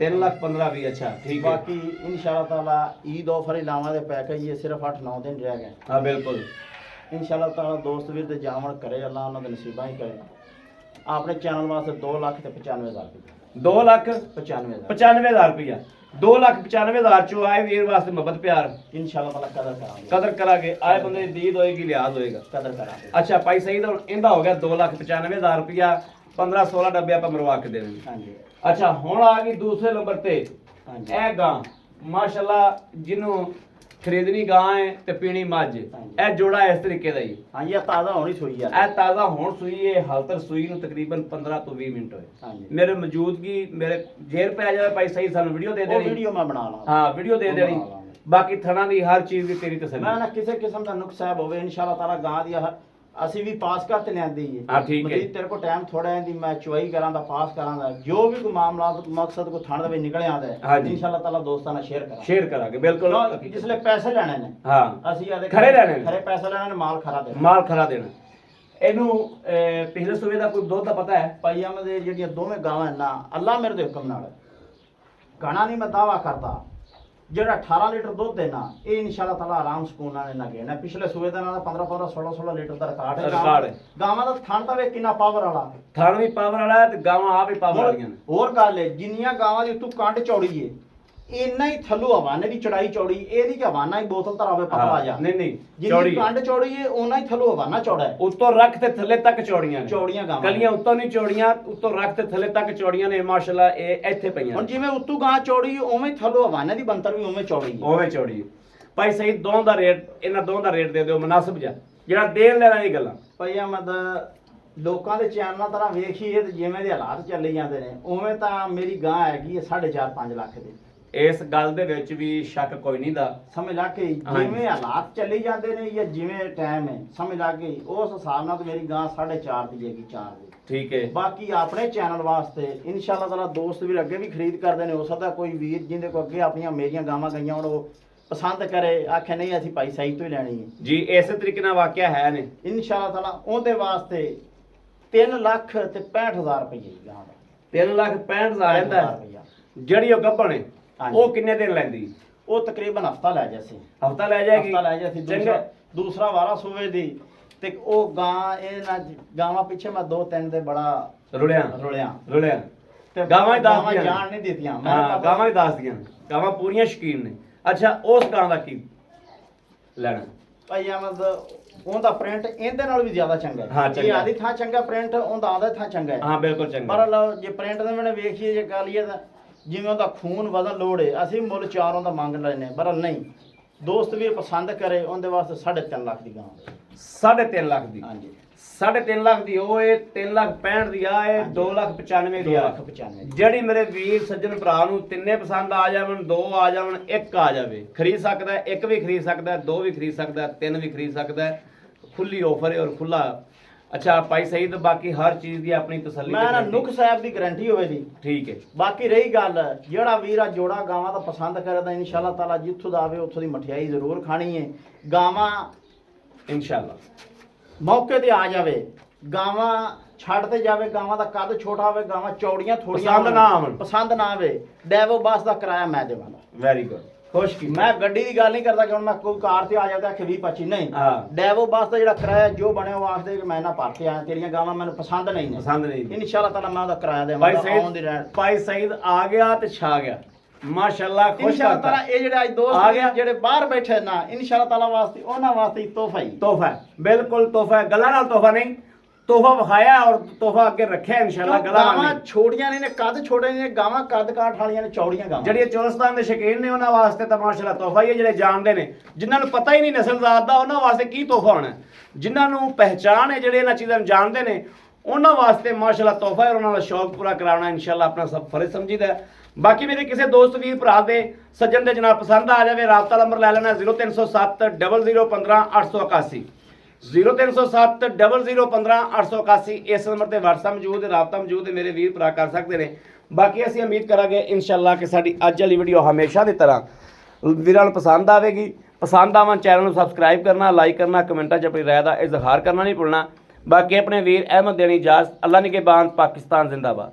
3,15,20। ਅੱਛਾ ਠੀਕ ਹੈ। ਬਾਕੀ ਇਨਸ਼ਾਅੱਲਾ ਤਾਲਾ ਈਦ ਆਫਰ ਇਲਾਵਾ ਦੇ ਪੈਕੇਜ ਇਹ ਸਿਰਫ 8-9 ਦਿਨ ਰਹਿ ਗਏ। ਹਾਂ ਬਿਲਕੁਲ। ਇਨਸ਼ਾਅੱਲਾ ਤਾਲਾ ਦੋਸਤ ਵੀਰ ਦੇ ਜਾਵਣ ਕਰੇ, ਅੱਲਾ ਉਹਨਾਂ ਦੇ ਨਸੀਬਾਂ ਹੀ ਕਰੇ। ਆਪਣੇ ਚੈਨਲ ਵਾਸਤੇ 2,95,000 ਰੁਪਏ। 2,95,000 ਰੁਪਇਆ। 2,95,000 ਚੋਂ ਆਏ ਵੀਰ ਵਾਸਤੇ ਮੁਹੱਬਤ ਪਿਆਰ ਇਨਸ਼ਾਅੱਲਾ ਤਾਲਾ ਕਦਰ ਕਰਾਂਗੇ। ਕਦਰ ਕਰਾਂਗੇ। ਆਏ ਬੰਦੇ ਦੀ ਦੀਦ ਹੋਏਗੀ, ਲਿਹਾਜ਼ ਹੋਏਗਾ। ਕਦਰ ਕਰਾਂਗੇ। ਅੱਛਾ ਭਾਈ ਸਹੀ ਤਾਂ ਹੁਣ ਇਹਦਾ ਹੋ ਗਿਆ 2,95,000 ਰੁਪਇਆ। 15-16 ਡੱਬੇ ਆਪਾਂ ਮਰਵਾ ਕੇ ਦੇਣੇ। ਹਾਂਜੀ ਅੱਛਾ ਹੁਣ ਆ ਗਈ ਦੂਸਰੇ ਨੰਬਰ ਤੇ ਹਾਂਜੀ ਇਹ ਗਾਂ ਮਾਸ਼ਾਅੱਲਾ ਜਿਹਨੂੰ ਖਰੀਦਣੀ ਗਾਂ ਹੈ ਤੇ ਪੀਣੀ ਮੱਝ। ਇਹ ਜੋੜਾ ਇਸ ਤਰੀਕੇ ਦਾ ਹੀ। ਹਾਂਜੀ, ਇਹ ਤਾਜ਼ਾ ਹੋਣੀ ਸੋਈ ਆ। ਇਹ ਤਾਜ਼ਾ ਹੁਣ ਸੂਈ ਹੈ। ਹਾਲ ਤੱਕ ਸੂਈ ਨੂੰ ਤਕਰੀਬਨ 15 ਤੋਂ 20 ਮਿੰਟ ਹੋਏ। ਹਾਂਜੀ, ਮੇਰੇ ਮੌਜੂਦਗੀ ਮੇਰੇ ਜੇਰ ਪੈ ਜਾਵੇ ਭਾਈ ਸਹੀ ਸਾਨੂੰ ਵੀਡੀਓ ਦੇ ਉਹ ਦੇਣੀ। ਵੀਡੀਓ ਮੈਂ ਬਣਾ ਲਾਂ। ਹਾਂ ਵੀਡੀਓ ਦੇ ਉਹ ਦੇਣੀ। ਬਣਾ ਲਾਂਗੇ। ਬਾਕੀ ਥਣਾ ਦੀ ਹਰ ਚੀਜ਼ ਦੀ ਤੇਰੀ ਤਸੱਲੀ। ਮੈਂ ਨਾ ਕਿਸੇ ਕਿਸਮ ਦਾ ਨੁਕਸਾਨ ਹੋਵੇ ਇਨਸ਼ਾਅੱਲਾ ਤਾਲਾ ਗਾਂ ਦੀ ਅਸੀਂ ਵੀ ਪਾਸ ਕਰਤੇ ਲਿਆਂਦੀ ਹੈ। ਹਾਂ ਠੀਕ ਹੈ। ਮਜ਼ੀਦ ਤੇਰੇ ਕੋਲ ਟਾਈਮ ਥੋੜਾ ਹੈ ਦੀ ਮੈਂ ਚੁਆਈ ਕਰਾਂ ਦਾ ਪਾਸ ਕਰਾਂ ਦਾ ਜੋ ਵੀ ਕੋਈ ਮਾਮਲਾ ਮਕਸਦ ਕੋ ਥਣ ਦੇ ਵਿੱਚ ਨਿਕਲ ਆਂਦਾ ਹੈ ਹਾਂਜੀ। ਇਨਸ਼ਾਅੱਲਾ ਤਾਲਾ ਦੋਸਤਾਂ ਨਾਲ ਸ਼ੇਅਰ ਕਰਾਂ। ਸ਼ੇਅਰ ਕਰਾਂਗੇ ਬਿਲਕੁਲ। ਜਿਸਲੇ ਪੈਸੇ ਲੈਣੇ ਨੇ ਹਾਂ ਅਸੀਂ ਆਦੇ ਖਰੇ ਲੈਣੇ ਨੇ। ਖਰੇ ਪੈਸੇ ਲੈਣੇ ਨੇ, ਮਾਲ ਖਰਾ ਦੇ। ਮਾਲ ਖਰਾ ਦੇਣਾ। ਇਹਨੂੰ ਪਿਛਲੇ ਸੂਬੇ ਦਾ ਕੋਈ ਦੁੱਧ ਦਾ ਪਤਾ ਹੈ? ਭਾਈਆਂ ਦੇ ਜਿਹੜੀਆਂ ਦੋਵੇਂ ਗਾਵਾਂ ਨਾ ਅੱਲਾ ਮੇਰੇ ਦੇ ਹੁਕਮ ਨਾਲ ਗਾਣਾ ਨਹੀਂ ਮੈਂ ਦਾਵਾ ਕਰਦਾ, ਜਿਹੜਾ 18 ਲੀਟਰ ਦੁੱਧ ਹੈ ਨਾ ਇਹ ਇਨਸ਼ਾਅੱਲਾ ਤਾਲਾ ਆਰਾਮ ਸਕੂਨ ਨਾਲ ਇਹਨਾਂ ਗੇਣਾ ਪਿਛਲੇ ਸੂਏ ਦੇ ਨਾਲ 15 16 ਲੀਟਰ ਦਾ ਰਿਕਾਰਡ ਹੈ ਰਿਕਾਰਡ ਹੈ। ਗਾਵਾਂ ਦਾ ਥਣ ਤਾਂ ਵੇ ਕਿੰਨਾ ਪਾਵਰ ਵਾਲਾ ਥਣ ਵੀ ਪਾਵਰ ਵਾਲਾ ਹੈ ਤੇ ਗਾਵਾਂ ਆ ਵੀ ਪਾਵਰ ਵਾਲੀਆਂ ਨੇ। ਹੋਰ ਗੱਲ ਹੈ ਜਿੰਨੀਆਂ ਗਾਵਾਂ ਦੀ ਉੱਤੋਂ ਕੰਡ ਚੌੜੀ ਏ ਇੰਨਾ ਹੀ ਥੱਲੋਂ ਹਵਾਨੇ ਦੀ ਚੜਾਈ ਚੌੜੀ ਇਹਦੀ ਕਿ ਹਵਾਨਾ ਹੀ ਬੋਤਲ ਧਰਾਵੇ ਪਤਲਾ ਜਾ ਨਹੀਂ ਨਹੀਂ ਜਿੰਨੀ ਚੌੜੀ ਕੰਡ ਚੌੜੀ ਏ ਉਹਨਾਂ ਹੀ ਥੱਲੋਂ ਹਵਾਨਾ ਚੌੜਾ ਹੈ ਉੱਤੋਂ ਰੱਖ ਤੇ ਥੱਲੇ ਤੱਕ ਚੌੜੀਆਂ ਨੇ। ਚੌੜੀਆਂ ਗਾਵਾਂ ਕਲੀਆਂ ਉੱਤੋਂ ਨਹੀਂ ਚੌੜੀਆਂ, ਉੱਤੋਂ ਰੱਖ ਤੇ ਥੱਲੇ ਤੱਕ ਚੌੜੀਆਂ ਨੇ। ਮਾਸ਼ਾਅੱਲਾ ਇਹ ਇੱਥੇ ਪਈਆਂ ਹੁਣ ਨੇ। ਜਿਵੇਂ ਉੱਤੋਂ ਗਾਂ ਚੌੜੀ ਉਵੇਂ ਹੀ ਥੱਲੋਂ ਹਵਾਨੇ ਦੀ ਬੰਤਰ ਵੀ ਉਵੇਂ ਚੌੜੀ ਹੈ ਉਵੇਂ ਚੌੜੀ ਭਾਈ ਸਹੀ ਦੋਵਾਂ ਦਾ ਰੇਟ, ਇਹਨਾਂ ਦੋਵਾਂ ਦਾ ਰੇਟ ਦੇ ਦਿਓ ਮੁਨਾਸਿਬ ਜਾ, ਜਿਹੜਾ ਦੇਣ ਲੈਣਾ ਦੀ ਗੱਲਾਂ। ਭਾਈ ਅਹਿਮਦ ਲੋਕਾਂ ਦੇ ਚੈਨਲਾਂ ਤਰ੍ਹਾਂ ਵੇਖੀਏ ਤੇ ਜਿਵੇਂ ਦੇ ਹਾਲਾਤ ਚੱਲੀ ਜਾਂਦੇ ਨੇ ਉਵੇਂ ਤਾਂ ਮੇਰੀ ਗਾਂ ਹੈਗੀ ਹੈ 4.5 ਲੱਖ ਦੀ। ਇਸ ਗੱਲ ਦੇ ਵਿੱਚ ਵੀ ਸ਼ੱਕ ਕੋਈ ਨਹੀਂ ਦਾ। ਸਮਝ ਲਾ ਕੇ ਜਿਵੇਂ ਹਾਲਾਤ ਚੱਲੀ ਜਾਂਦੇ ਨੇ ਜਾਂ ਜਿਵੇਂ ਟਾਈਮ ਹੈ ਸਮਝ ਲਾ ਕੇ ਉਸ ਹਿਸਾਬ ਨਾਲ ਤੇ ਮੇਰੀ ਗਾਂ 4.5 ਦੀ ਹੈਗੀ 4 ਦੀ। ਠੀਕ ਹੈ। ਬਾਕੀ ਆਪਣੇ ਚੈਨਲ ਵਾਸਤੇ ਇਨਸ਼ਾਅੱਲਾ ਤਾਲਾ ਦੋਸਤ ਵੀ ਅੱਗੇ ਵੀ ਖਰੀਦ ਕਰਦੇ ਨੇ। ਹੋ ਸਕਦਾ ਕੋਈ ਵੀਰ ਜਿਹਦੇ ਕੋ ਅੱਗੇ ਆਪਣੀਆਂ ਮੇਰੀਆਂ ਗਾਵਾਂ ਗਈਆਂ ਹੁਣ ਉਹ ਪਸੰਦ ਕਰੇ ਆਖੇ ਨਹੀਂ ਅਸੀਂ ਭਾਈ ਸਹੀ ਤੋਂ ਹੀ ਲੈਣੀ ਹੈ ਜੀ ਇਸੇ ਤਰੀਕੇ ਨਾਲ ਵਾਕਿਆ ਹੈ ਨੇ। ਇਨਸ਼ਾਅੱਲਾ ਤਾਲਾ ਉਹਦੇ ਵਾਸਤੇ 3,65,000 ਰੁਪਏ ਦੀ ਗਾਂ ਦਾ 3,65,000 ਰਹਿੰਦਾ ਹੈ। ਰੁਪਇਆ। ਜਿਹੜੀ ਉਹ ਗੱਭਣ ਹੈ ਹਾਂਜੀ। ਉਹ ਕਿੰਨੇ ਦਿਨ ਲੈਂਦੀ? ਉਹ ਤਕਰੀਬਨ ਹਫਤਾ ਲੈ ਜਾਸੀ ਹਫਤਾ ਲੈ ਜਾਏਗੀ। ਹਫਤਾ ਲੈ ਜਾਸੀ ਚੰਗਾ। ਦੂਸਰਾ ਵਾਰਾ ਸੂਵੇ ਦੀ ਤੇ ਉਹ ਗਾਂ ਇਹ ਨਾ ਗਾਵਾਂ ਪਿੱਛੇ ਮੈਂ 2-3 ਦੇ ਬੜਾ ਰੁਲਿਆ ਰੁਲਿਆ ਤੇ ਗਾਵਾਂ ਹੀ ਦੱਸਦੀਆਂ ਨੇ। ਜਾਣ ਨਹੀਂ ਦਿੱਤੀਆਂ ਹਾਂ ਗਾਵਾਂ ਹੀ ਦੱਸਦੀਆਂ ਨੇ। ਗਾਵਾਂ ਪੂਰੀਆਂ ਸ਼ੌਕੀਨ ਨੇ। ਅੱਛਾ ਉਸ ਗਾਂ ਦਾ ਕੀ ਲੈਣਾ? ਭਾਈ ਅਹਿਮਦ ਉਹਦਾ ਪ੍ਰਿੰਟ ਇਹਦੇ ਨਾਲ ਵੀ ਜ਼ਿਆਦਾ ਚੰਗਾ ਹੈ। ਹਾਂ, ਚੰਗਾ। ਇਹ ਆਦੀ ਥਾਂ ਚੰਗਾ ਪ੍ਰਿੰਟ ਉਹਦਾ ਆਦਾ ਥਾਂ ਚੰਗਾ ਹੈ। ਹਾਂ ਬਿਲਕੁਲ ਚੰਗਾ। ਪਰ ਲਓ ਜੇ ਪ੍ਰਿੰਟ ਦੇ ਮੈਨੇ ਵੇਖੀਏ ਜੇ ਕਾਲੀਏ ਤਾਂ ਜਿਵੇਂ ਉਹਦਾ ਖੂਨ ਵਜ਼ਨ ਲੋੜ ਹੈ ਅਸੀਂ ਮੁੱਲ 4 ਦਾ ਮੰਗ ਲੈਨੇ ਪਰ ਨਹੀਂ ਦੋਸਤ ਵੀ ਪਸੰਦ ਕਰੇ ਉਹਦੇ ਵਾਸਤੇ 3.5 ਲੱਖ ਦੀ ਗਾਂ 3.5 ਲੱਖ ਦੀ। ਹਾਂਜੀ 3.5 ਲੱਖ ਦੀ ਉਹ ਇਹ 3,65,000 ਦੀ ਆ ਇਹ 2,95,000 ਦੀ ਆ। 2,95,000 ਜਿਹੜੀ ਮੇਰੇ ਵੀਰ ਸੱਜਣ ਭਰਾ ਨੂੰ ਤਿੰਨੇ ਪਸੰਦ ਆ ਜਾਵਣ, ਦੋ ਆ ਜਾਵਣ, ਇੱਕ ਆ ਜਾਵੇ, ਖਰੀਦ ਸਕਦਾ ਹੈ। ਇੱਕ ਵੀ ਖਰੀਦ ਸਕਦਾ ਹੈ, ਦੋ ਵੀ ਖਰੀਦ ਸਕਦਾ ਹੈ, ਤਿੰਨ ਵੀ ਖਰੀਦ ਸਕਦਾ ਹੈ। ਖੁੱਲੀ ਆਫਰ ਹੈ ਔਰ ਖੁੱਲਾ। ਅੱਛਾ ਭਾਈ ਸਹੀਦ ਬਾਕੀ ਹਰ ਚੀਜ਼ ਦੀ ਆਪਣੀ ਤਸੱਲੀ ਮੈਂ ਨਾ ਨੁਕ ਸਾਹਿਬ ਦੀ ਗਾਰੰਟੀ ਹੋਵੇ ਦੀ। ਠੀਕ ਹੈ। ਬਾਕੀ ਰਹੀ ਗੱਲ ਜਿਹੜਾ ਵੀਰ ਆ ਜੋੜਾ ਗਾਵਾਂ ਦਾ ਪਸੰਦ ਕਰਦਾ ਇਨਸ਼ਾਅੱਲਾ ਤਾਲਾ ਜਿੱਥੋਂ ਦਾ ਆਵੇ ਉੱਥੋਂ ਦੀ ਮਠਿਆਈ ਜ਼ਰੂਰ ਖਾਣੀ ਹੈ। ਗਾਵਾਂ ਇਨਸ਼ਾਅੱਲਾ ਮੌਕੇ ਤੇ ਆ ਜਾਵੇ, ਗਾਵਾਂ ਛੱਡ ਤੇ ਜਾਵੇ, ਗਾਵਾਂ ਦਾ ਕੱਦ ਛੋਟਾ ਹੋਵੇ, ਗਾਵਾਂ ਚੌੜੀਆਂ ਥੋੜੀਆਂ ਪਸੰਦ ਨਾ ਆਵਣ। ਪਸੰਦ ਨਾ ਆਵੇ ਡੈਵੋ ਬੱਸ ਦਾ ਕਿਰਾਇਆ ਮੈਂ ਦੇਵਾਂਗਾ। Very good. ਖੁਸ਼ ਕੀ ਮੈਂ ਗੱਡੀ ਦੀ ਗੱਲ ਨਹੀਂ ਕਰਦਾ ਕਿ ਹੁਣ ਮੈਂ ਕੋਈ ਕਾਰ ਤੇ ਆ ਜਾਂਦਾ ਕਿ 20-25 ਨਹੀਂ। ਹਾਂ। ਡੈਵੋ ਬੱਸ ਦਾ ਜਿਹੜਾ ਕਿਰਾਇਆ ਜੋ ਬਣਿਆ ਉਹ ਆਖਦੇ ਕਿ ਮੈਂ ਨਾ ਭਰ ਕੇ ਆਇਆ ਤੇਰੀਆਂ ਗਾਵਾਂ ਮੈਨੂੰ ਪਸੰਦ ਨਹੀਂ ਨੇ। ਪਸੰਦ ਨਹੀਂ। ਇਨਸ਼ਾਅੱਲਾ ਤਾਲਾ ਮੈਂ ਉਹਦਾ ਕਿਰਾਇਆ ਭਾਈ ਦੇਵਾਂਗਾ ਆਉਣ ਦੀ ਰਹਿਣ। ਭਾਈ ਸਈਦ ਆ ਗਿਆ ਤੇ ਛਾ ਗਿਆ। ਮਾਸ਼ਾਅੱਲਾ ਖੁਸ਼ ਇਨਸ਼ਾਅੱਲਾ ਤਾਲਾ ਕਰਤਾ। ਇਹ ਜਿਹੜੇ ਅੱਜ ਦੋਸਤ ਆ ਗਿਆ। ਜਿਹੜੇ ਬਾਹਰ ਬੈਠੇ ਨਾ ਇਨਸ਼ਾਅੱਲਾ ਤਾਲਾ ਵਾਸਤੇ ਉਹਨਾਂ ਵਾਸਤੇ ਤੋਹਫਾ ਹੀ ਤੋਹਫਾ ਹੈ। ਬਿਲਕੁਲ ਤੋਹਫਾ ਹੈ। ਗੱਲਾਂ ਨਾਲ ਤੋਹਫਾ ਨਹੀਂ, ਤੋਹਫਾ ਵਿਖਾਇਆ ਔਰ ਤੋਹਫਾ ਅੱਗੇ ਰੱਖਿਆ ਇਨਸ਼ਾਅੱਲਾ। ਗੱਲਾਂ ਨਾਲ ਗਾਵਾਂ ਨਹੀਂ। ਛੋਟੀਆਂ ਨੇ ਕੱਦ ਛੋਟੇ ਨੇ ਗਾਵਾਂ ਕੱਦ ਕਾਠ ਵਾਲੀਆਂ ਨੇ ਚੌੜੀਆਂ ਗਾਵਾਂ ਜਿਹੜੇ ਚੋਰਸਤਾਨ ਦੇ ਸ਼ੌਕੀਨ ਨੇ ਉਹਨਾਂ ਵਾਸਤੇ ਤਾਂ ਮਾਸ਼ਾਅੱਲਾ ਤੋਹਫਾ ਹੀ ਹੈ। ਜਿਹੜੇ ਜਾਣਦੇ ਨੇ ਜਿਨ੍ਹਾਂ ਨੂੰ ਪਤਾ ਹੀ ਨਹੀਂ ਨਸਲਜ਼ਾਤ ਦਾ ਉਹਨਾਂ ਵਾਸਤੇ ਕੀ ਤੋਹਫਾ ਹੋਣਾ। ਜਿਨ੍ਹਾਂ ਨੂੰ ਪਹਿਚਾਣ ਹੈ ਜਿਹੜੇ ਇਹਨਾਂ ਚੀਜ਼ਾਂ ਨੂੰ ਜਾਣਦੇ ਨੇ ਉਹਨਾਂ ਵਾਸਤੇ ਮਾਸ਼ਾਅੱਲਾ ਤੋਹਫਾ ਹੈ। ਉਹਨਾਂ ਦਾ ਸ਼ੌਕ ਪੂਰਾ ਕਰਾਉਣਾ ਇਨਸ਼ਾਅੱਲਾ ਆਪਣਾ ਸਭ ਫਰਜ਼ ਸਮਝੀਦਾ ਹੈ। ਬਾਕੀ ਮੇਰੇ ਕਿਸੇ ਦੋਸਤ ਵੀਰ ਭਰਾ ਦੇ ਸੱਜਣ ਦੇ ਜਨਾਬ ਪਸੰਦ ਆ ਜਾਵੇ ਰਾਬਤਾ ਨੰਬਰ ਲੈ ਲੈਣਾ 0307 0015 881 0307 0015 881। ਇਸ ਨੰਬਰ ਤੇ WhatsApp ਮੌਜੂਦ ਹੈ, ਰਾਬਤਾ ਮੌਜੂਦ ਹੈ। ਮੇਰੇ ਵੀਰ ਭਰਾ ਕਰ ਸਕਦੇ ਨੇ। ਬਾਕੀ ਅਸੀਂ ਉਮੀਦ ਕਰਾਂਗੇ ਇਨਸ਼ਾਅੱਲਾ ਕਿ ਸਾਡੀ ਅੱਜ ਵਾਲੀ ਵੀਡੀਓ ਹਮੇਸ਼ਾ ਦੀ ਤਰ੍ਹਾਂ ਵੀਰਾਂ ਨੂੰ ਪਸੰਦ ਆਵੇਗੀ। ਪਸੰਦ ਆਵਣ ਚੈਨਲ ਨੂੰ ਸਬਸਕ੍ਰਾਈਬ ਕਰਨਾ, ਲਾਈਕ ਕਰਨਾ, ਕਮੈਂਟਾਂ 'ਚ ਆਪਣੀ ਰਾਏ ਦਾ ਇਜ਼ਹਾਰ ਕਰਨਾ ਨਹੀਂ ਭੁੱਲਣਾ। ਬਾਕੀ ਆਪਣੇ ਵੀਰ ਅਹਿਮਦ ਦੇਣੀ ਇਜਾਜ਼ਤ। ਅੱਲਾ ਨਿਗਹਿਬਾਨ। ਪਾਕਿਸਤਾਨ ਜ਼ਿੰਦਾਬਾਦ।